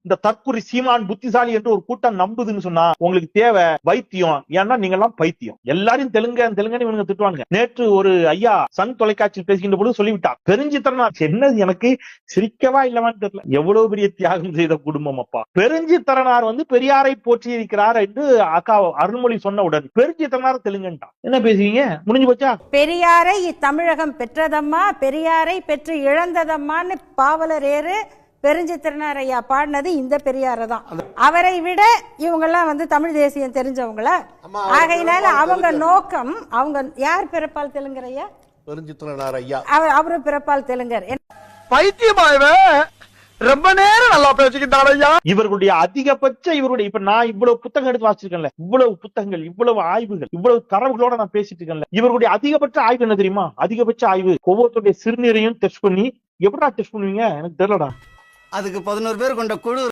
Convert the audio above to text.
இந்த தற்குறி சீமான் புத்திசாலி என்று ஒரு கூட்டம் நம்புதுன்னு சொன்னா உங்களுக்கு தேவை வைத்தியம். ஏன்னா நீங்க எல்லாம் பைத்தியம். எல்லாரும் தெலுங்குன்னு இவங்க திட்டுவாங்க. நேற்று ஒரு ஐயா சன் தொலைக்காட்சியில் பேசுகின்ற பொழுது சொல்லிவிட்டார், பெருஞ்சித்திரனார் என்னது எனக்கு சிரிக்கவா இல்லவான்னு தெரியல, எவ்வளவு பெரிய தியாகம் செய்த குடும்பம் அப்பா. பெருஞ்சித்திரனார் பெரியாரை போற்றி இருக்கிறார் என்று அக்கா அருள்மொழி சொன்னவுடன் பெருஞ்சித்திரனார் தெலுங்குன்ட்டான். என்ன பேசுவீங்க? முடிஞ்சு போச்சா? பெரியாரை இத்தமிழகம் பெற்றதம்மா, பெரியாரை பெற்று இழந்ததம்மான்னு பாவலரேறு பெருஞ்சித்திரனார் ஐயா பாடினது இந்த பெரியார தான். அவரை விட இவங்க எல்லாம் தமிழ் தேசியம் தெரிஞ்சவங்கள. ஆகையினால அவங்க நோக்கம், அவங்க யார் பிறப்பால் தெலுங்கர் ஐயா? பெருஞ்சித்திரனார் ஐயா. அவரு பிறப்பால் தெலுங்கர். பைத்தியமாயவே ரொம்ப நேரம் நல்லா பேசிக்கிட்டார் ஐயா. இவர்களுடைய அதிகபட்ச இப்ப நான் இவ்வளவு புத்தகம் எடுத்து வாசிச்சிருக்கேன்ல, இவ்வளவு புத்தகங்கள், இவ்வளவு ஆய்வுகள், இவ்வளவு தரவுகளோட நான் பேசிட்டு இருக்கேன்ல, இவர்களுடைய அதிகபட்ச ஆய்வு என்ன தெரியுமா? அதிகபட்ச ஆய்வு ஒவ்வொருத்தருடைய சிறுநீரையும் டெஸ்ட் பண்ணி. எப்படா டெஸ்ட் பண்ணுவீங்க? எனக்கு தெரியலடா. அதுக்கு 11 பேர் கொண்ட குழு